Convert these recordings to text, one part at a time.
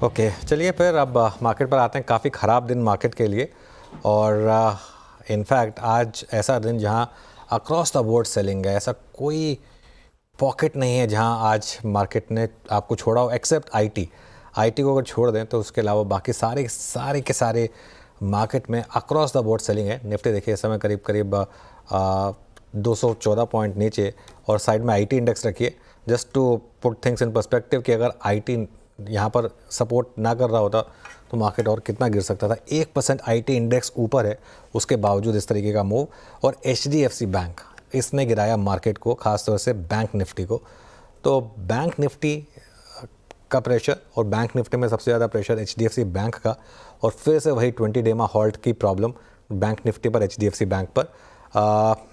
Okay चलिए फिर अब मार्केट पर आते हैं। काफ़ी ख़राब दिन मार्केट के लिए और इनफैक्ट आज ऐसा दिन जहां अक्रॉस द बोर्ड सेलिंग है। ऐसा कोई पॉकेट नहीं है जहां आज मार्केट ने आपको छोड़ा हो एक्सेप्ट आईटी को अगर छोड़ दें तो उसके अलावा बाकी सारे मार्केट में अक्रॉस द बोर्ड सेलिंग है। निफ्टी देखिए इस समय करीब 214 पॉइंट नीचे और साइड में आईटी इंडेक्स रखिए just to put things in perspective कि अगर आईटी यहाँ पर सपोर्ट ना कर रहा होता तो मार्केट और कितना गिर सकता था। 1% आईटी इंडेक्स ऊपर है उसके बावजूद इस तरीके का मूव। और एचडीएफसी बैंक इसने गिराया मार्केट को, खासतौर से बैंक निफ्टी को। तो बैंक निफ्टी का प्रेशर और बैंक निफ्टी में सबसे ज़्यादा प्रेशर एचडीएफसी बैंक का, और फिर से वही 20 डे हॉल्ट की प्रॉब्लम बैंक निफ्टी पर, एचडीएफसी बैंक पर।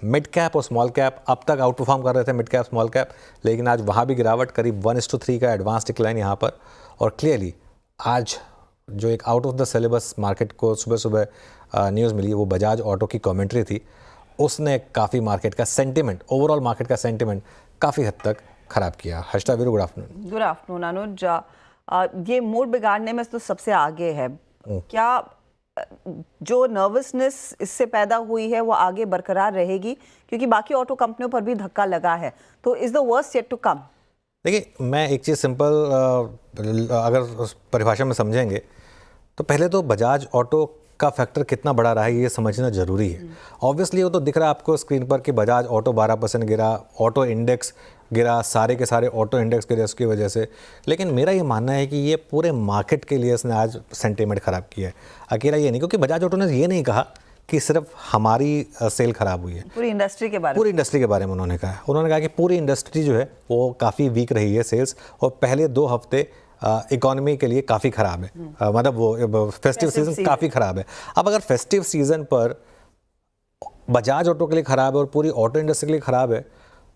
मिड कैप और स्मॉल कैप अब तक आउट परफॉर्म कर रहे थे, मिड कैप स्मॉल कैप, लेकिन आज वहाँ भी गिरावट, करीब 1:3 का एडवांस डिक्लाइन यहाँ पर। और क्लियरली आज जो एक out of the syllabus market को सुबह न्यूज़ मिली वो बजाज ऑटो की कमेंट्री थी। उसने काफ़ी मार्केट का सेंटिमेंट, ओवरऑल मार्केट का सेंटिमेंट काफ़ी हद तक ख़राब किया। Harshita Veeru, good afternoon. Good afternoon Anuj. ये मूड बिगाड़ने में तो सबसे आगे है। क्या जो नर्वसनेस इससे पैदा हुई है वो आगे बरकरार रहेगी, क्योंकि बाकी ऑटो कंपनियों पर भी धक्का लगा है, तो is the worst yet to come? देखिए, मैं एक चीज़ सिंपल अगर उस परिभाषा में समझेंगे तो पहले तो बजाज ऑटो का फैक्टर कितना बड़ा रहा है ये समझना ज़रूरी है। ऑब्वियसली वो तो दिख रहा है आपको स्क्रीन पर कि बजाज ऑटो 12% गिरा, ऑटो इंडेक्स गिरा, सारे के सारे ऑटो इंडेक्स गिरे उसकी वजह से। लेकिन मेरा ये मानना है कि ये पूरे मार्केट के लिए इसने आज सेंटीमेंट ख़राब किया है। अकेला ये नहीं, क्योंकि बजाज ऑटो ने ये नहीं कहा कि सिर्फ हमारी सेल ख़राब हुई है, पूरी इंडस्ट्री के बारे में उन्होंने कहा कि पूरी इंडस्ट्री जो है वो काफ़ी वीक रही है सेल्स, और पहले 2 हफ्ते इकोनॉमी के लिए काफ़ी ख़राब है। मतलब वो फेस्टिव सीज़न काफ़ी ख़राब है। अब अगर फेस्टिव सीज़न पर बजाज ऑटो के लिए ख़राब है और पूरी ऑटो इंडस्ट्री के लिए ख़राब है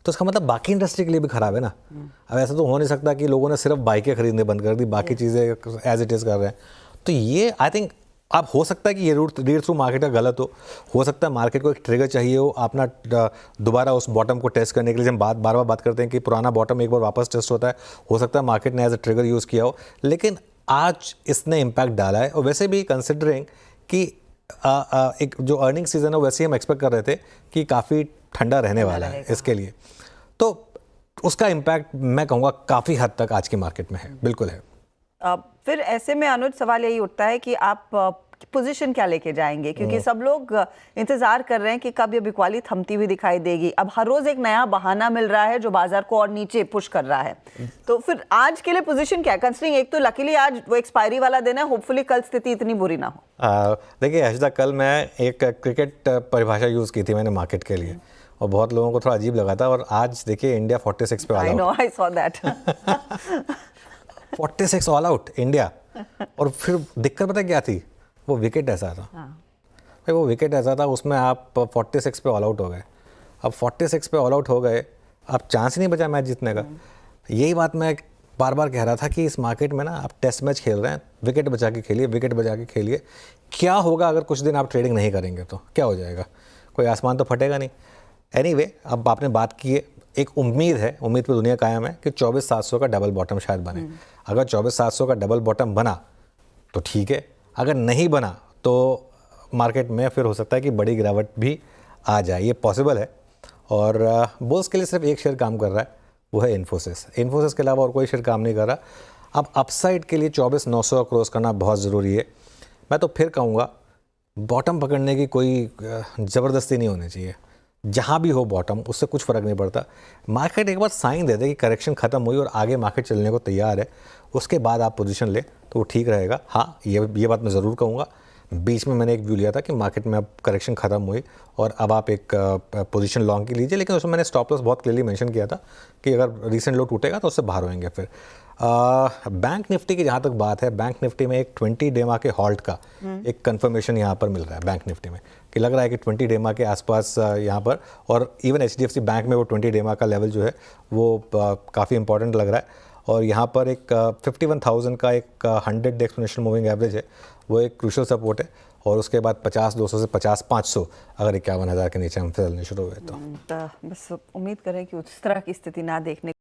तो इसका मतलब बाकी इंडस्ट्री के लिए भी ख़राब है ना। अब ऐसा तो हो नहीं सकता कि लोगों ने सिर्फ बाइकें खरीदने बंद कर दी, बाकी चीज़ें एज इट इज़ कर रहे हैं। तो ये आई थिंक अब हो सकता है कि ये रीड थ्रू मार्केट का गलत हो सकता है मार्केट को एक ट्रिगर चाहिए हो अपना दोबारा उस बॉटम को टेस्ट करने के लिए। जब बार बार बात करते हैं कि पुराना बॉटम एक बार वापस टेस्ट होता है, हो सकता है मार्केट ने एज अ ट्रिगर यूज़ किया हो, लेकिन आज इसने इम्पैक्ट डाला है। और वैसे भी कंसिडरिंग कि एक जो अर्निंग सीजन है वैसे ही हम एक्सपेक्ट कर रहे थे कि काफ़ी ठंडा रहने वाला है इसके लिए, तो उसका इम्पैक्ट मैं कहूँगा काफ़ी हद तक आज की मार्केट में है, बिल्कुल है। फिर ऐसे में अनुज सवाल यही उठता है कि आप पोजीशन क्या लेके जाएंगे, क्योंकि सब लोग इंतजार कर रहे हैं कि कब ये बिकवाली थमती हुई दिखाई देगी। अब हर रोज एक नया बहाना मिल रहा है जो बाजार को और नीचे पुश कर रहा है। तो फिर आज के लिए पोजीशन क्या है, कंसिडरिंग एक तो लकीली आज वो एक्सपायरी वाला दिन है, होपफुली कल स्थिति इतनी बुरी ना हो। देखिए हर्षिता, कल मैं एक क्रिकेट परिभाषा यूज़ की थी मैंने मार्केट के लिए, और बहुत लोगों को थोड़ा अजीब लगा था। और आज देखिए इंडिया 46 पे all out. I saw that 46 all out India. और फिर दिक्कत पता क्या थी, वो विकेट ऐसा था। भाई वो विकेट ऐसा था, उसमें आप 46 पे ऑल आउट हो गए। अब 46 पे ऑल आउट हो गए, अब चांस ही नहीं बचा मैच जीतने का। यही बात मैं बार बार कह रहा था कि इस मार्केट में ना आप टेस्ट मैच खेल रहे हैं, विकेट बचा के खेलिए, विकेट बचा के खेलिए। क्या होगा अगर कुछ दिन आप ट्रेडिंग नहीं करेंगे तो क्या हो जाएगा, कोई आसमान तो फटेगा नहीं। एनीवे, अब आपने बात की है, एक उम्मीद है, उम्मीद पर दुनिया कायम है कि 24,700 का डबल बॉटम शायद बने। अगर 24,700 का डबल बॉटम बना तो ठीक है, अगर नहीं बना तो मार्केट में फिर हो सकता है कि बड़ी गिरावट भी आ जाए, ये पॉसिबल है। और बुल्स के लिए सिर्फ एक शेयर काम कर रहा है, वो है इन्फोसिस के अलावा और कोई शेयर काम नहीं कर रहा। अब अपसाइड के लिए 24,900 क्रॉस करना बहुत ज़रूरी है। मैं तो फिर कहूँगा बॉटम पकड़ने की कोई ज़बरदस्ती नहीं होनी चाहिए, जहाँ भी हो बॉटम उससे कुछ फ़र्क नहीं पड़ता। मार्केट एक बार साइन दे दे कि करेक्शन ख़त्म हुई और आगे मार्केट चलने को तैयार है, उसके बाद आप पोजीशन ले तो वो ठीक रहेगा। हाँ, ये बात मैं ज़रूर कहूँगा, बीच में मैंने एक व्यू लिया था कि मार्केट में अब करेक्शन ख़त्म हुई और अब आप एक पोजीशन लॉन्ग की लीजिए, लेकिन उसमें मैंने स्टॉप लॉस बहुत क्लियरली मेंशन किया था कि अगर रीसेंट लो टूटेगा तो उससे बाहर होएंगे। फिर बैंक निफ्टी की जहाँ तक बात है, बैंक निफ्टी में एक 20 डेमा के हॉल्ट का एक कंफर्मेशन यहाँ पर मिल रहा है बैंक निफ्टी में, कि लग रहा है कि 20 डेमा के आसपास यहाँ पर, और इवन एचडीएफसी बैंक में वो 20 डेमा का लेवल जो है वो काफ़ी इंपॉर्टेंट लग रहा है। और यहाँ पर एक 51,000 का एक 100 डे एक्सपोनेंशियल मूविंग एवरेज है, वो एक क्रूशियल सपोर्ट है। और उसके बाद 50-200 से 50-500 अगर 51,000 के नीचे हम चलने शुरू हुए तो बस उम्मीद करें कि उस तरह की स्थिति ना देखने